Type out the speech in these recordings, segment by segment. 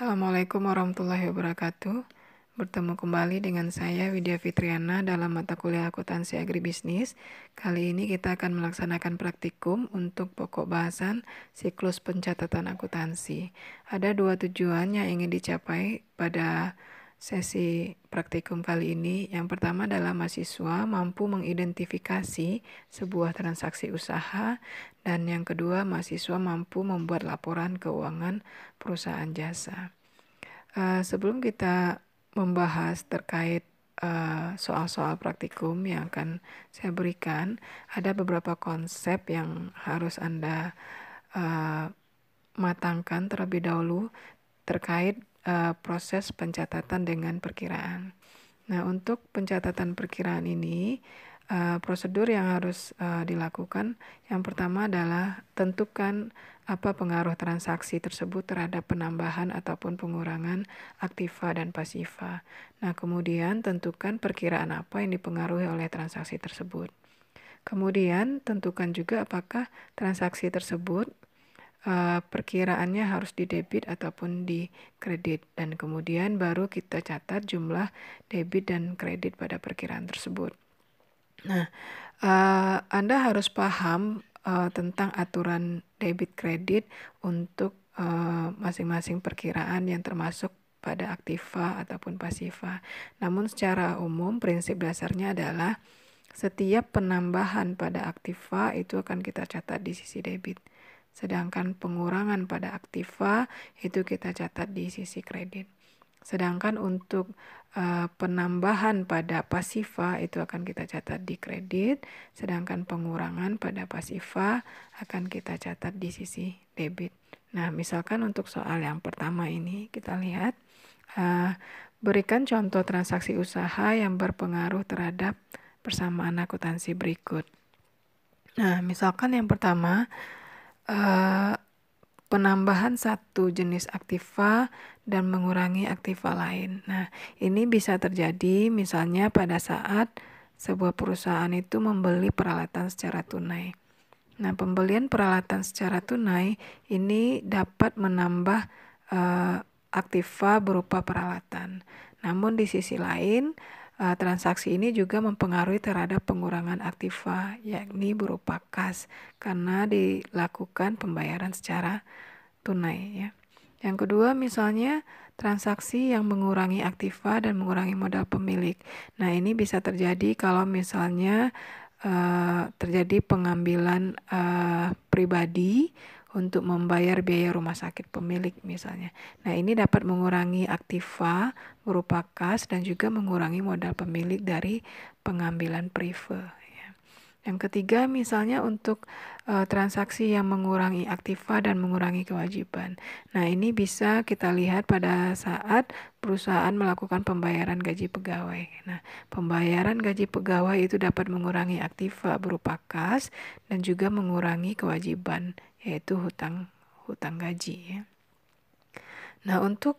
Assalamualaikum warahmatullahi wabarakatuh. Bertemu kembali dengan saya Widya Fitriana dalam mata kuliah akuntansi agribisnis. Kali ini kita akan melaksanakan praktikum untuk pokok bahasan siklus pencatatan akuntansi. Ada dua tujuan yang ingin dicapai pada sesi praktikum kali ini. Yang pertama adalah mahasiswa mampu mengidentifikasi sebuah transaksi usaha, dan yang kedua mahasiswa mampu membuat laporan keuangan perusahaan jasa. Sebelum kita membahas terkait soal-soal praktikum yang akan saya berikan, ada beberapa konsep yang harus Anda matangkan terlebih dahulu terkait proses pencatatan dengan perkiraan. Nah, untuk pencatatan perkiraan ini, prosedur yang harus dilakukan, yang pertama adalah tentukan apa pengaruh transaksi tersebut terhadap penambahan ataupun pengurangan aktiva dan pasiva. Nah, kemudian tentukan perkiraan apa yang dipengaruhi oleh transaksi tersebut. Kemudian tentukan juga apakah transaksi tersebut perkiraannya harus di debit ataupun di kredit, dan kemudian baru kita catat jumlah debit dan kredit pada perkiraan tersebut. Nah, Anda harus paham tentang aturan debit kredit untuk masing-masing perkiraan yang termasuk pada aktiva ataupun pasiva. Namun secara umum prinsip dasarnya adalah setiap penambahan pada aktiva itu akan kita catat di sisi debit. Sedangkan pengurangan pada aktiva itu kita catat di sisi kredit. Sedangkan untuk penambahan pada pasiva itu akan kita catat di kredit, sedangkan pengurangan pada pasiva akan kita catat di sisi debit. Nah, misalkan untuk soal yang pertama ini kita lihat, berikan contoh transaksi usaha yang berpengaruh terhadap persamaan akuntansi berikut. Nah, misalkan yang pertama, penambahan satu jenis aktiva dan mengurangi aktiva lain. Nah, ini bisa terjadi misalnya pada saat sebuah perusahaan itu membeli peralatan secara tunai. Nah, pembelian peralatan secara tunai ini dapat menambah aktiva berupa peralatan. Namun di sisi lain, transaksi ini juga mempengaruhi terhadap pengurangan aktiva, yakni berupa kas, karena dilakukan pembayaran secara tunai, ya. Yang kedua, misalnya transaksi yang mengurangi aktiva dan mengurangi modal pemilik. Nah, ini bisa terjadi kalau misalnya terjadi pengambilan pribadi untuk membayar biaya rumah sakit pemilik misalnya. Nah, ini dapat mengurangi aktiva berupa kas dan juga mengurangi modal pemilik dari pengambilan prive. Yang ketiga, misalnya untuk transaksi yang mengurangi aktiva dan mengurangi kewajiban. Nah, ini bisa kita lihat pada saat perusahaan melakukan pembayaran gaji pegawai. Nah, pembayaran gaji pegawai itu dapat mengurangi aktiva berupa kas dan juga mengurangi kewajiban, yaitu hutang gaji, ya. Nah, untuk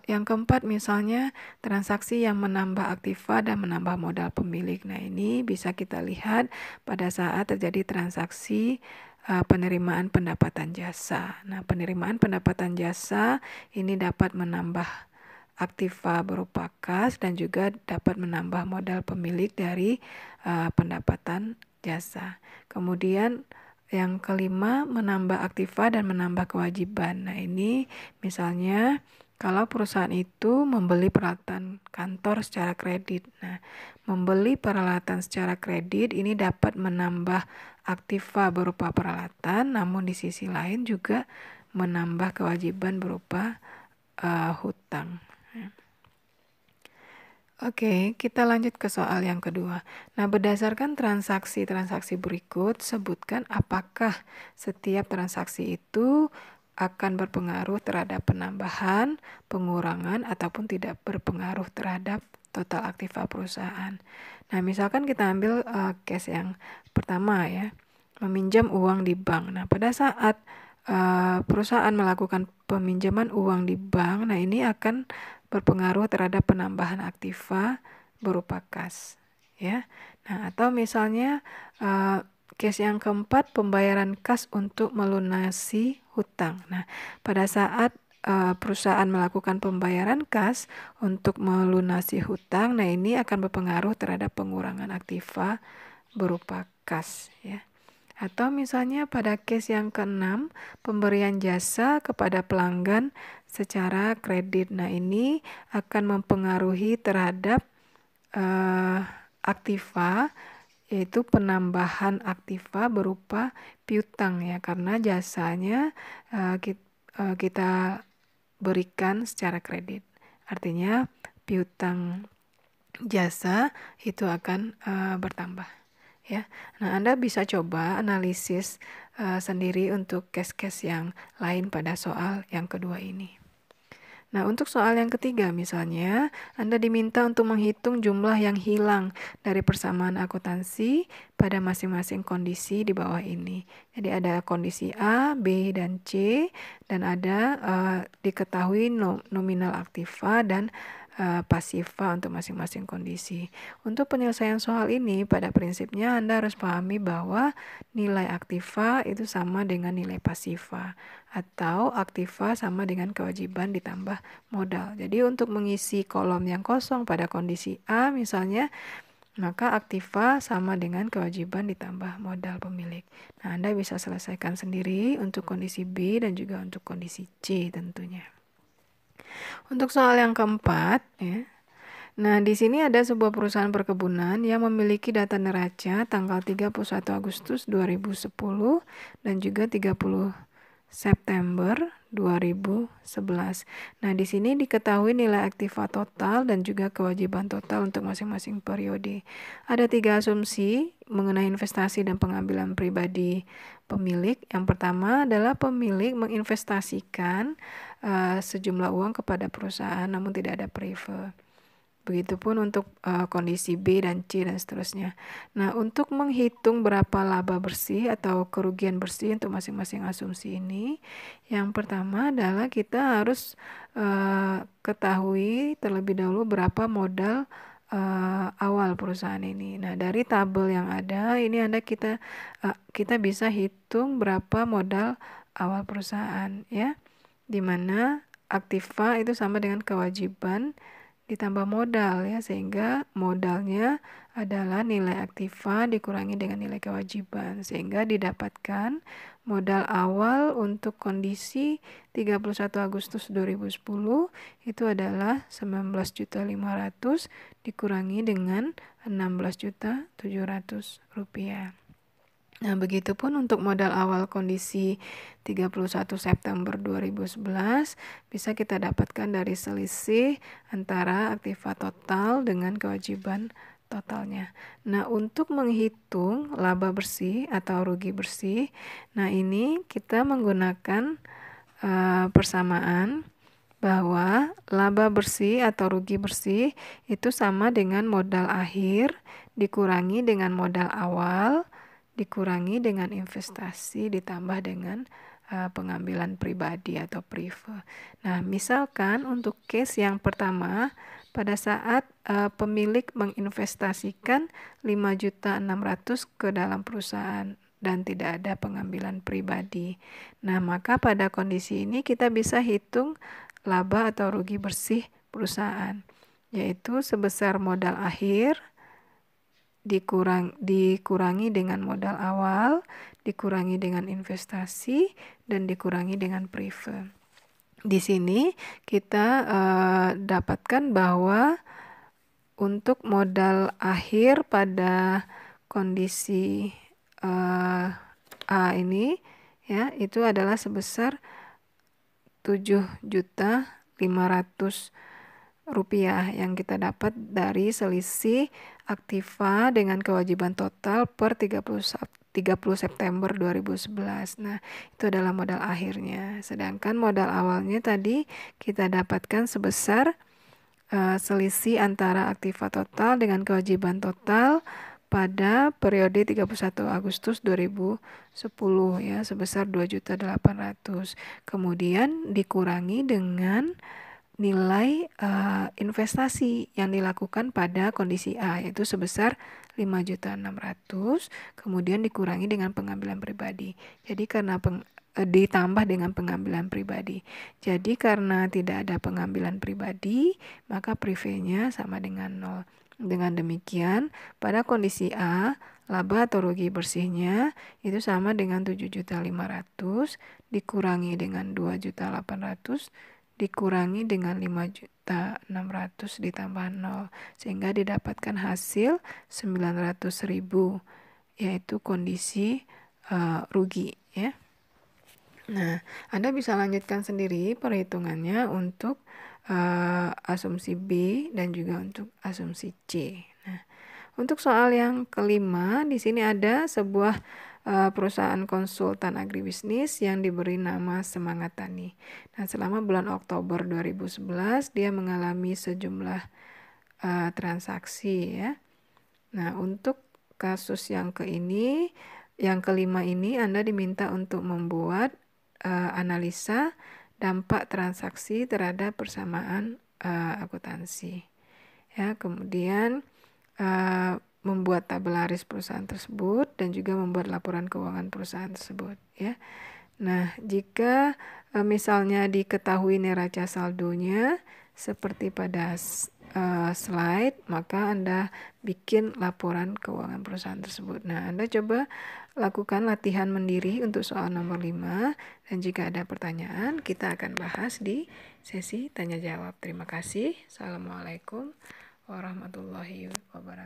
yang keempat misalnya transaksi yang menambah aktiva dan menambah modal pemilik. Nah, ini bisa kita lihat pada saat terjadi transaksi penerimaan pendapatan jasa. Nah, penerimaan pendapatan jasa ini dapat menambah aktiva berupa kas dan juga dapat menambah modal pemilik dari pendapatan jasa. Kemudian yang kelima, menambah aktiva dan menambah kewajiban. Nah, ini misalnya kalau perusahaan itu membeli peralatan kantor secara kredit. Nah, membeli peralatan secara kredit ini dapat menambah aktiva berupa peralatan, namun di sisi lain juga menambah kewajiban berupa hutang. Oke, kita lanjut ke soal yang kedua. Nah, berdasarkan transaksi-transaksi berikut, sebutkan apakah setiap transaksi itu akan berpengaruh terhadap penambahan, pengurangan, ataupun tidak berpengaruh terhadap total aktiva perusahaan. Nah, misalkan kita ambil case yang pertama, ya, meminjam uang di bank. Nah, pada saat perusahaan melakukan peminjaman uang di bank, nah ini akan berpengaruh terhadap penambahan aktiva berupa kas, ya. Nah, atau misalnya case yang keempat, pembayaran kas untuk melunasi hutang. Nah, pada saat perusahaan melakukan pembayaran kas untuk melunasi hutang, nah ini akan berpengaruh terhadap pengurangan aktiva berupa kas ya. Atau misalnya pada case yang keenam, pemberian jasa kepada pelanggan secara kredit. Nah, ini akan mempengaruhi terhadap aktiva, yaitu penambahan aktiva berupa piutang ya, karena jasanya kita berikan secara kredit. Artinya piutang jasa itu akan bertambah ya. Nah, Anda bisa coba analisis sendiri untuk case-case yang lain pada soal yang kedua ini. Nah, untuk soal yang ketiga misalnya, Anda diminta untuk menghitung jumlah yang hilang dari persamaan akuntansi pada masing-masing kondisi di bawah ini. Jadi ada kondisi A, B, dan C, dan ada diketahui nominal aktiva dan pasiva untuk masing-masing kondisi. Untuk penyelesaian soal ini, pada prinsipnya Anda harus pahami bahwa nilai aktiva itu sama dengan nilai pasiva, atau aktiva sama dengan kewajiban ditambah modal. Jadi untuk mengisi kolom yang kosong pada kondisi A misalnya, maka aktiva sama dengan kewajiban ditambah modal pemilik. Nah, Anda bisa selesaikan sendiri untuk kondisi B dan juga untuk kondisi C tentunya. Untuk soal yang keempat, ya. Nah, di sini ada sebuah perusahaan perkebunan yang memiliki data neraca tanggal 31 Agustus 2010 dan juga 30 September 2011. Nah, di sini diketahui nilai aktiva total dan juga kewajiban total untuk masing-masing periode. Ada 3 asumsi mengenai investasi dan pengambilan pribadi pemilik. Yang pertama adalah pemilik menginvestasikan sejumlah uang kepada perusahaan namun tidak ada prefer. Begitupun untuk kondisi B dan C dan seterusnya. Nah, untuk menghitung berapa laba bersih atau kerugian bersih untuk masing-masing asumsi ini, yang pertama adalah kita harus ketahui terlebih dahulu berapa modal awal perusahaan ini. Nah, dari tabel yang ada ini kita bisa hitung berapa modal awal perusahaan ya, dimana aktiva itu sama dengan kewajiban ditambah modal ya, sehingga modalnya adalah nilai aktiva dikurangi dengan nilai kewajiban, sehingga didapatkan modal awal untuk kondisi 31 Agustus 2010 itu adalah 19.500.000 dikurangi dengan 16.700.000 rupiah. Nah, begitupun untuk modal awal kondisi 31 September 2011 bisa kita dapatkan dari selisih antara aktiva total dengan kewajiban totalnya. Nah, untuk menghitung laba bersih atau rugi bersih, nah ini kita menggunakan persamaan bahwa laba bersih atau rugi bersih itu sama dengan modal akhir dikurangi dengan modal awal dikurangi dengan investasi ditambah dengan pengambilan pribadi atau prefer. Nah, misalkan untuk case yang pertama, pada saat pemilik menginvestasikan 5.600.000 ke dalam perusahaan dan tidak ada pengambilan pribadi. Nah, maka pada kondisi ini kita bisa hitung laba atau rugi bersih perusahaan, yaitu sebesar modal akhir dikurangi dengan modal awal, dikurangi dengan investasi, dan dikurangi dengan prefer. Di sini kita dapatkan bahwa untuk modal akhir pada kondisi A ini ya, itu adalah sebesar 7.500.000 rupiah yang kita dapat dari selisih aktiva dengan kewajiban total per 30 September 2011. Nah, itu adalah modal akhirnya. Sedangkan modal awalnya tadi kita dapatkan sebesar selisih antara aktiva total dengan kewajiban total pada periode 31 Agustus 2010 ya, sebesar 2.800.000. Kemudian dikurangi dengan nilai investasi yang dilakukan pada kondisi A, yaitu sebesar 5.600.000, kemudian dikurangi dengan pengambilan pribadi. Jadi karena ditambah dengan pengambilan pribadi. Jadi karena tidak ada pengambilan pribadi, maka prive-nya sama dengan 0. Dengan demikian, pada kondisi A, laba atau rugi bersihnya itu sama dengan 7.500.000 dikurangi dengan 2.800.000 dikurangi dengan 5.600.000 ditambah 0, sehingga didapatkan hasil 900.000, yaitu kondisi rugi, ya. Nah, Anda bisa lanjutkan sendiri perhitungannya untuk asumsi B dan juga untuk asumsi C. Nah, untuk soal yang kelima, di sini ada sebuah perusahaan konsultan agribisnis yang diberi nama Semangat Tani. Nah, selama bulan Oktober 2011 dia mengalami sejumlah transaksi, ya. Nah, untuk kasus yang kelima ini Anda diminta untuk membuat analisa dampak transaksi terhadap persamaan akuntansi. Ya, kemudian membuat tabel laris perusahaan tersebut dan juga membuat laporan keuangan perusahaan tersebut, ya. Nah, jika misalnya diketahui neraca saldonya seperti pada slide, maka Anda bikin laporan keuangan perusahaan tersebut. Nah, Anda coba lakukan latihan mandiri untuk soal nomor 5, dan jika ada pertanyaan, kita akan bahas di sesi tanya jawab. Terima kasih. Assalamualaikum warahmatullahi wabarakatuh.